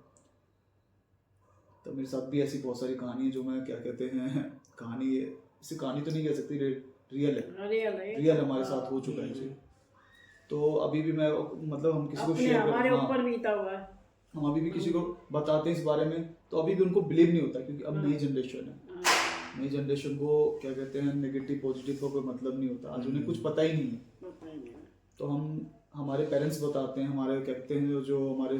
तो मेरे साथ भी ऐसी बहुत सारी कहानी है जो मैं क्या कहते हैं कहानी है, इसे कहानी तो नहीं कह सकती, रियल है हमारे साथ हो चुका है जी। तो अभी भी मैं मतलब हम किसी को शेयर हमारे ऊपर बीता हुआ है, हम अभी भी किसी को बताते हैं इस बारे में तो अभी भी उनको बिलीव नहीं होता, क्योंकि अब नई जनरेशन है, नई जनरेशन को क्या कहते हैं नेगेटिव पॉजिटिव का कोई मतलब नहीं होता, आज उन्हें कुछ पता ही नहीं है, तो हम हमारे पेरेंट्स बताते हैं, हमारे कहते हैं जो हमारे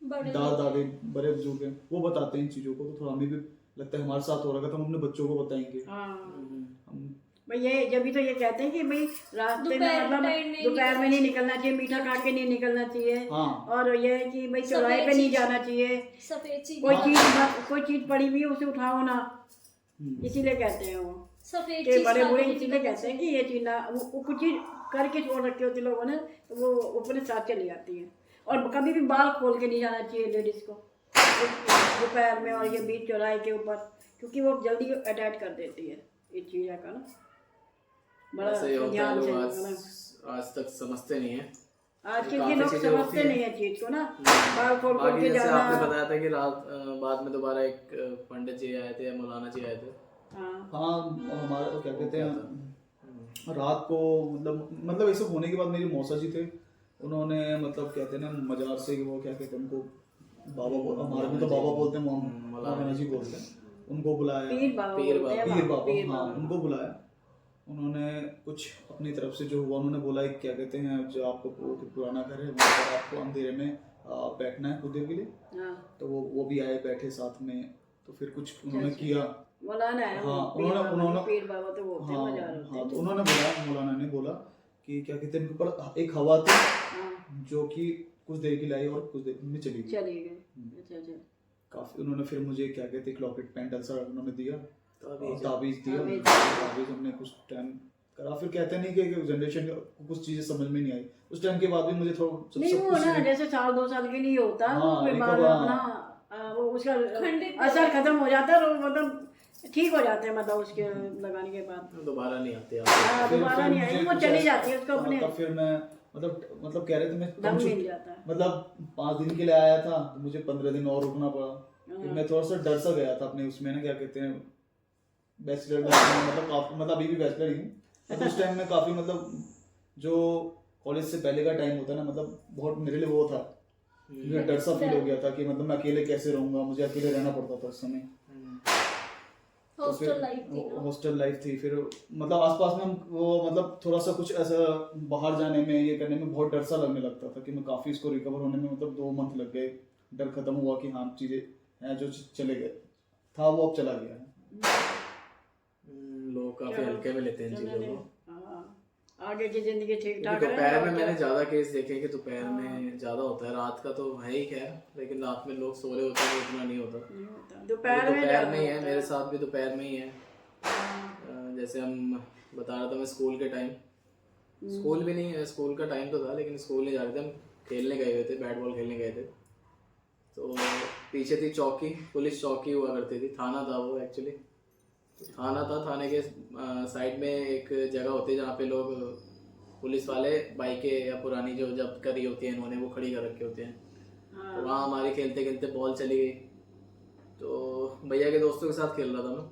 दादा दादी बड़े बुजुर्ग हैं वो बताते हैं इन चीज़ों को, तो थोड़ा हमें भी लगता है हमारे साथ हो रहा था, हम अपने बच्चों को बताएंगे। हम भाई ये जब भी तो ये कहते हैं कि भाई रास्ते में मतलब दोपहर में नहीं निकलना चाहिए, मीठा खा के नहीं निकलना चाहिए, हाँ, और ये है कि भाई चौराहे पे नहीं जाना चाहिए, सफेद चीज कोई चीज पड़ी हुई है उसे उठाओ ना, इसीलिए कहते हैं वो सफेद के चीज बड़े खा बूढ़े के इसीलिए कहते हैं कि ये चीज ना वो कुछ चीज करके छोड़ रखी होती लोगों ने, तो वो अपने साथ चली जाती है, और कभी भी बाल खोल के नहीं जाना चाहिए लेडीज को दोपहर में, और ये बीच चौराहे के ऊपर, क्योंकि वो जल्दी अटैच कर देती है इस चीज़ का ना, बड़ा ऐसे ही होता है, ध्यान से लोग आज तक समझते नहीं है, आजकल काफी के लोग चीजें समझते होती नहीं है चीज को ना, बाल खोल खोल बाकी के जैसे आपने जाना। बताया था कि रात बाद में दोबारा एक पंडित जी आए थे या मौलाना जी आए थे, हाँ हमारा तो क्या कहते हैं रात को मतलब ऐसे होने के बाद मेरे मौसा जी थे, उन्होंने मतलब कहते हैं ना मजार से वो क्या कहते हैं उनको बाबा, हमारे में तो बाबा बोलते हैं, मौलाना जी बोलते हैं, उनको बुलाया, पीर बाबा हाँ उनको बुलाया, उन्होंने कुछ अपनी तरफ से जो हुआ उन्होंने बोला क्या कहते हैं जो आपको पुराना घर है वहाँ पर आपको अंधेरे में बैठना है कुछ देर के लिए, तो वो भी आए बैठे साथ में, तो फिर कुछ उन्होंने किया, मौलाना है, हाँ उन्होंने पीर बाबा तो वो हाँ मजार होते हाँ, तो उन्होंने बोला, मौलाना ने बोला कि क्या कहते हैं उनके ऊपर एक हवा थी जो कि कुछ देर के लिए आई और कुछ देर में चली गई, अच्छा, काफी उन्होंने फिर मुझे क्या कहते हैं लॉकेट पेंडल सा उन्होंने दिया, ताबीज दिया, ताबीज। ताबीज हमने कुछ टाइम करा, फिर कहते नहीं कि जनरेशन को कुछ चीजें समझ में नहीं आई, उस टाइम के बाद भी मुझे थोड़ा नहीं वो ना जैसे साल 2 साल के लिए होता है, हाँ, फिर एक बाद बार- अपना वो उसका खंडित असर खत्म हो जाता है, और मतलब ठीक हो जाते हैं, मतलब उसके लगाने के बाद दोबारा नहीं आते आप। हाँ, फिर दोबारा नहीं मुझे आएगी, वो कुछ चली ऐसा- जाती है उसको हाँ, अपने तब फिर मैं मतलब कह रहे थे मैं दम कम मिल जाता है। मतलब 5 दिन के लिए आया था, तो मुझे 15 दिन और रुकना पड़ा, फिर मैं थोड़ा सा डर सा गया था अपने उसमें ना क्या कहते हैं बैचलर में, मतलब अभी भी बैचलर ही हूँ, तो उस टाइम में काफी मतलब जो कॉलेज से पहले का टाइम होता है ना, मतलब बहुत मेरे लिए वो था, मुझे डर सा फील हो गया था कि मतलब मैं अकेले कैसे रहूंगा, मुझे अकेले रहना पड़ता था उस समय। हॉस्टल लाइफ थी ना। हॉस्टल लाइफ थी, फिर मतलब आसपास में वो मतलब थोड़ा सा कुछ ऐसा बाहर जाने में ये करने में बहुत डर सा लगने लगता था कि मैं काफ़ी इसको रिकवर होने में मतलब 2 मंथ लग गए। डर खत्म हुआ कि हाँ चीज़ें हैं जो चले गए था वो अब चला गया है। लोग काफी हल्के में लेते हैं इन चीजों को। हाँ, आगे की जिंदगी ठीक ठाक क्योंकि दोपहर में मैंने ज्यादा केस देखे हैं कि दोपहर में ज्यादा होता है, रात का तो है ही खैर, लेकिन रात में लोग सो रहे होते हैं तो इतना नहीं होता। दोपहर में दोपहर में ही है, मेरे साथ भी दोपहर में ही है। जैसे हम बता रहा था मैं स्कूल के टाइम, स्कूल भी नहीं है, स्कूल का टाइम तो था लेकिन स्कूल नहीं जा रहे थे हम, खेलने गए हुए थे, बैट बॉल खेलने गए थे। तो पीछे थी चौकी, पुलिस चौकी हुआ करती थी, थाना था वो एक्चुअली, थाना था। थाने के साइड में एक जगह होती है जहाँ पे लोग पुलिस वाले बाइकें या पुरानी जो जब्त करी होती है इन्होंने वो खड़ी कर रखी होती हैं। तो वहाँ हमारी खेलते खेलते बॉल चली गई, तो भैया के दोस्तों के साथ खेल रहा था मैं,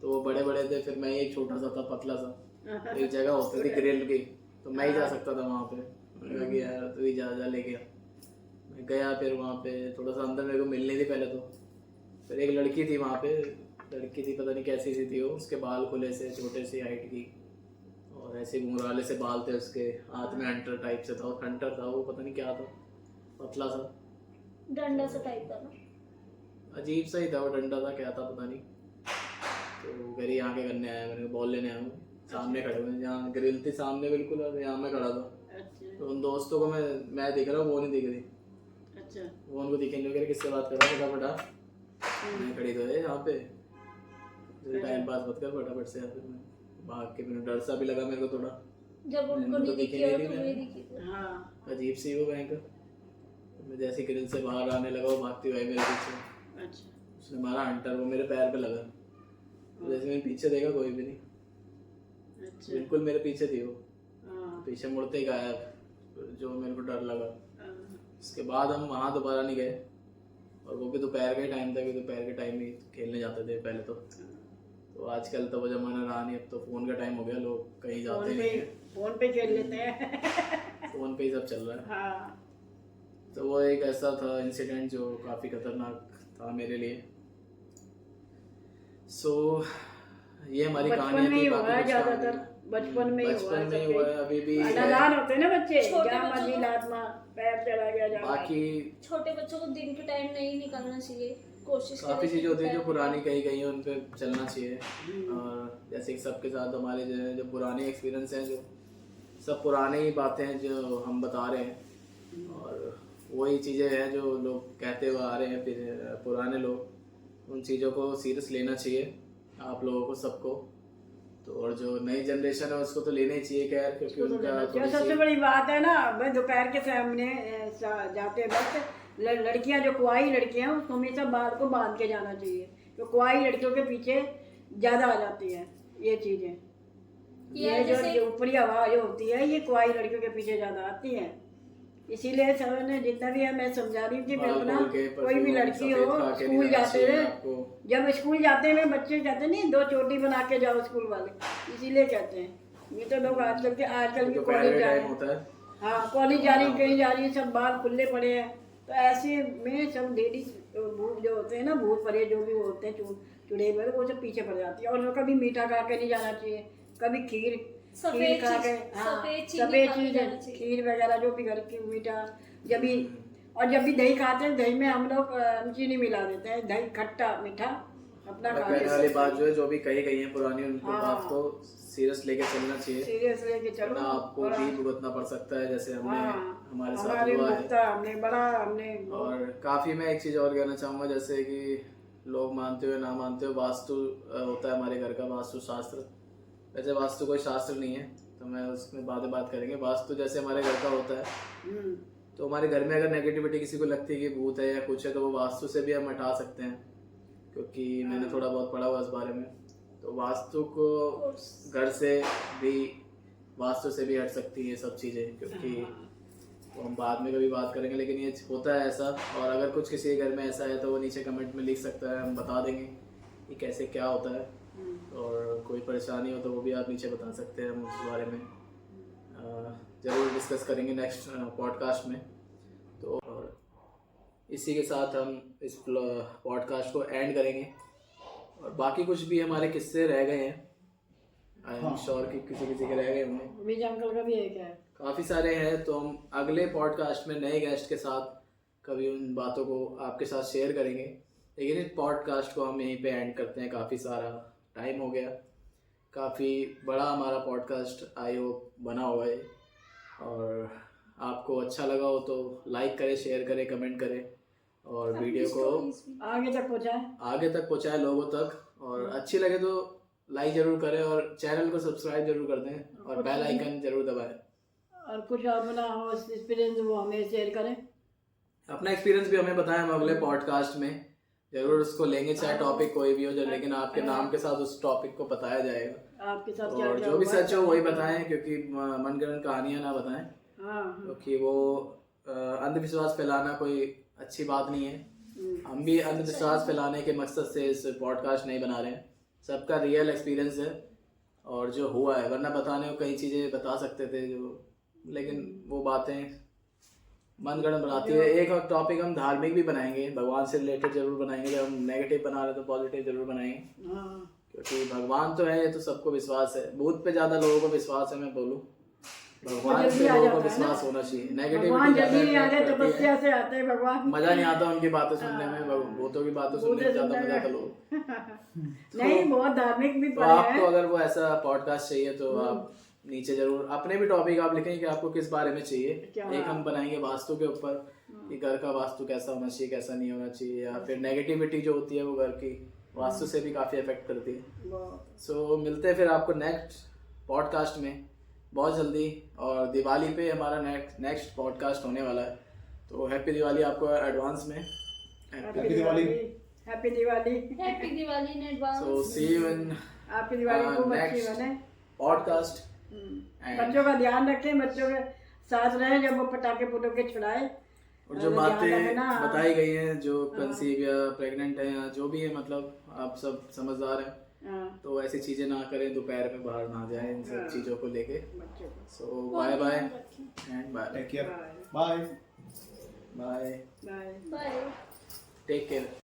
तो वो बड़े बड़े थे, फिर मैं एक छोटा सा था पतला सा। एक जगह होती थी ग्रिल की, तो मैं ही जा सकता था वहाँ पे। मैंने कहा कि यार तू ही जा ले गया। मैं गया, फिर वहाँ पे थोड़ा सा अंदर मेरे को मिलनी थी पहले तो। फिर एक लड़की थी वहाँ पे, लड़की थी पता नहीं कैसी सी थी वो, उसके बाल खुले से, छोटे सी हाइट की, और ऐसे घुंघराले से बाल थे उसके, हाथ में हंटर टाइप से था, हंटर था वो, पता नहीं क्या था, पतला सा डंडा सा टाइप था ना, अजीब सा ही था वो, डंडा था क्या था पता नहीं। तो कह रही यहाँ के करने आया, मैंने बॉल लेने आया हूँ। सामने खड़े हुए, जहाँ ग्रिल थी सामने बिल्कुल, और यहाँ मैं खड़ा था। तो उन दोस्तों को मैं दिख रहा हूँ, वो नहीं दिख रही। अच्छा, वो उनको दिखे नहीं, कह रहे किससे बात कर रहा है, फटाफट मैं खड़ी तो है यहाँ पे, टाइम पास मत कर फटाफट से। फिर मैं भाग के, मैंने डर सा भी लगा मेरे को थोड़ा, जब उनको नहीं दिखी हो तो ये दिखी थी। हाँ, अजीब सी वो भयंकर। मैं जैसे ग्रिल से बाहर आने लगा, वो भागती हुई आई मेरे पीछे। अच्छा, उसने मारा हंटर, वो मेरे पैर पे लगा। तो जैसे मैंने पीछे देखा, कोई भी नहीं, अच्छा, बिल्कुल मेरे पीछे थी वो, हाँ, पीछे मुड़ते ही गायब, जो मेरे को डर लगा। हाँ, उसके बाद हम वहाँ दोबारा नहीं गए, और वो भी दोपहर का ही टाइम था, कि दोपहर के टाइम ही खेलने जाते थे पहले तो आजकल तो वो जमाना रहा नहीं, अब तो फ़ोन का टाइम हो गया, लोग कहीं जाते नहीं हैं, फोन पे खेल लेते हैं। फ़ोन पे ही सब चल रहा है। हाँ, तो वो एक ऐसा था इंसिडेंट जो काफ़ी खतरनाक था मेरे लिए। सो ये हमारी बचपन कहानी में ही थी। हुआ बाकी है कुछ ज्यादातर, कहानी- बचपन में ही हुआ बचपन है में ही हुआ है, अभी भी है। नादान होते हैं ना बच्चे, छोटे जहाँ बच्चों मर्जी को- लात मार, पैर चला गया जहाँ। बाकी छोटे बच्चों को दिन के टाइम नहीं निकलना चाहिए, कोशिश काफ़ी करें चीज़ें होती है जो दोपहर पुरानी कहीं कहीं उन पे चलना चाहिए। और जैसे कि सबके साथ हमारे जो पुराने एक्सपीरियंस हैं, जो सब पुराने ही बातें हैं जो हम बता रहे हैं, और वही चीज़ें हैं जो लोग कहते हुए आ रहे हैं, फिर पुराने लोग, उन चीज़ों को सीरियस लेना चाहिए आप लोगों को, सबको। तो और जो नई जनरेशन है उसको तो लेना ही चाहिए खैर, क्योंकि उनका जो सबसे बड़ी बात है ना, भाई दोपहर के सामने जाते वक्त लड़कियां, जो कुआई लड़कियां, उसको हमेशा बाल को बांध के जाना चाहिए, तो कुआई लड़कियों के पीछे ज्यादा आ जाती है ये चीजें। ये जो ऊपरी हवा जो होती है, ये कुआई लड़कियों के पीछे ज्यादा आती है। इसीलिए सब ने जितना भी है, मैं समझा रही थी मैं अपना, कोई भी लड़की हो, स्कूल जाते हैं, जब स्कूल जाते हैं बच्चे कहते नहीं 2 चोटी बना के जाओ स्कूल वाले, इसीलिए कहते हैं। ये तो लोग आजकल के कॉलेज जा रहे हैं, हाँ कॉलेज जा रही, कहीं जा रही है, सब बाल खुले पड़े हैं। तो ऐसे में सब लेडीज भूत जो होते हैं ना, भूत परे जो भी होते हैं चुड़े हुए, वो सब पीछे पड़ जाती है। और कभी मीठा खा के नहीं जाना चाहिए, कभी खीर खा के, हाँ सफेद चीज, खीर वगैरह जो भी घर की मीठा, जब भी, और जब भी दही खाते हैं, दही में हम लोग चीनी मिला देते हैं, दही खट्टा मीठा अपना खाते हैं। वाली बात जो है, जो भी कही गई है पुरानी, उनको बात को सीरियस लेके चलना चाहिए, सीरियस लेके चलो, वरना आपको भी भुगतना पड़ सकता है, जैसे हमने हमारे साथ हमारे हुआ है। हमने और काफ़ी मैं एक चीज़ और कहना चाहूँगा, जैसे कि लोग मानते हो ना मानते हो, वास्तु होता है हमारे घर का, वास्तु शास्त्र। वैसे वास्तु कोई शास्त्र नहीं है, तो मैं उसमें बाद में बात करेंगे। वास्तु जैसे हमारे घर का होता है, तो हमारे घर में अगर नेगेटिविटी किसी को लगती है कि भूत है या कुछ है, तो वो वास्तु से भी हम हटा सकते हैं, क्योंकि मैंने थोड़ा बहुत पढ़ा हुआ इस बारे में। तो वास्तु को घर से भी, वास्तु से भी हट सकती है सब चीज़ें, क्योंकि तो हम बाद में कभी बात करेंगे, लेकिन ये होता है ऐसा। और अगर कुछ किसी के घर में ऐसा है तो वो नीचे कमेंट में लिख सकता है, हम बता देंगे कि कैसे क्या होता है। और कोई परेशानी हो तो वो भी आप नीचे बता सकते हैं, हम उस बारे में ज़रूर डिस्कस करेंगे नेक्स्ट पॉडकास्ट में। तो और इसी के साथ हम इस पॉडकास्ट को एंड करेंगे। और बाकी कुछ भी हमारे किस्से रह गए हैं, आई एम हाँ। श्योर कि किसी किसी के रह गए होंगे, विजय अंकल का भी एक है। काफ़ी सारे हैं। तो हम अगले पॉडकास्ट में नए गेस्ट के साथ कभी उन बातों को आपके साथ शेयर करेंगे, लेकिन इस पॉडकास्ट को हम यहीं पे एंड करते हैं। काफ़ी सारा टाइम हो गया, काफ़ी बड़ा हमारा पॉडकास्ट आई होप बना हुआ है, और आपको अच्छा लगा हो तो लाइक करें, शेयर करें, कमेंट करें, और वीडियो को आगे तक पहुँचाए। आगे तक पहुँचाए लोगों तक, और अच्छी लगे तो लाइक ज़रूर करें, और चैनल को सब्सक्राइब जरूर कर दें, और बेल आइकन जरूर दबाएं। और कुछ अपना हो एक्सपीरियंस वो हमें शेयर करें। अपना एक्सपीरियंस भी हमें बताएं, हम अगले पॉडकास्ट में जरूर उसको लेंगे, चाहे टॉपिक कोई भी हो, लेकिन आपके नाम के साथ उस टॉपिक को बताया जाएगा। आपके साथ क्या और क्या जो भी हुआ सच हो वही बताएं, क्योंकि मनगढ़ंत कहानियां ना बताएं, हाँ क्योंकि वो अंधविश्वास फैलाना कोई अच्छी बात नहीं है। हम भी अंधविश्वास फैलाने के मकसद से इस पॉडकास्ट नहीं बना रहे हैं, सबका रियल एक्सपीरियंस है और जो हुआ है, वरना बताने को कई चीज़ें बता सकते थे जो, लेकिन वो बातें मनगढ़ंत बनाती है। एक और टॉपिक हम धार्मिक भी बनाएंगे, भगवान से रिलेटेड जरूर बनाएंगे, जब हम नेगेटिव बना रहे तो पॉजिटिव जरूर बनाएंगे, हाँ। क्योंकि भगवान तो है, ये तो सबको विश्वास है, भूत पे ज़्यादा लोगों को विश्वास है, मैं बोलूँ भगवान जल्दी पे आ लोगों को जाता है ना। विश्वास होना चाहिए। भगवान जल्दी नहीं आते, नेगेटिविटी तपस्या से आते हैं भगवान। मजा नहीं आता उनकी बातें सुनने में, भूतों की बातें सुनने में ज्यादा मजा आता लोग। नहीं, बहुत धार्मिक भी तो पढ़े आपको हैं। अगर वो ऐसा पॉडकास्ट चाहिए तो आप नीचे जरूर अपने भी टॉपिक आप लिखेंगे कि आपको किस बारे में चाहिए। क्या? एक हम बनाएंगे वास्तु के ऊपर, कि घर का वास्तु कैसा होना चाहिए, कैसा नहीं होना चाहिए, या फिर नेगेटिविटी जो होती है वो घर की वास्तु से भी काफी अफेक्ट करती है। बहुत। सो मिलते हैं फिर आपको नेक्स्ट पॉडकास्ट में बहुत जल्दी, और दिवाली पे हमारा नेक्स्ट पॉडकास्ट होने वाला है, तो हैप्पी दिवाली आपको एडवांस में। Happy Diwali. Happy Diwali. Happy Diwali in advance. So see you in आपकी दिवाली खूब अच्छी next बने। पॉडकास्ट। बच्चों का ध्यान रखें, बच्चों के साथ रहें जब वो पटाखे पुटाखे छुड़ाए। और जो बातें बताई गई हैं, जो कंसीव या प्रेग्नेंट है या जो भी है, मतलब आप सब समझदार हैं, तो ऐसी चीजें ना करें, दोपहर में बाहर ना जाएं इन सब चीजों को लेके। So bye bye and bye, take care, bye bye, bye. Bye. Take care.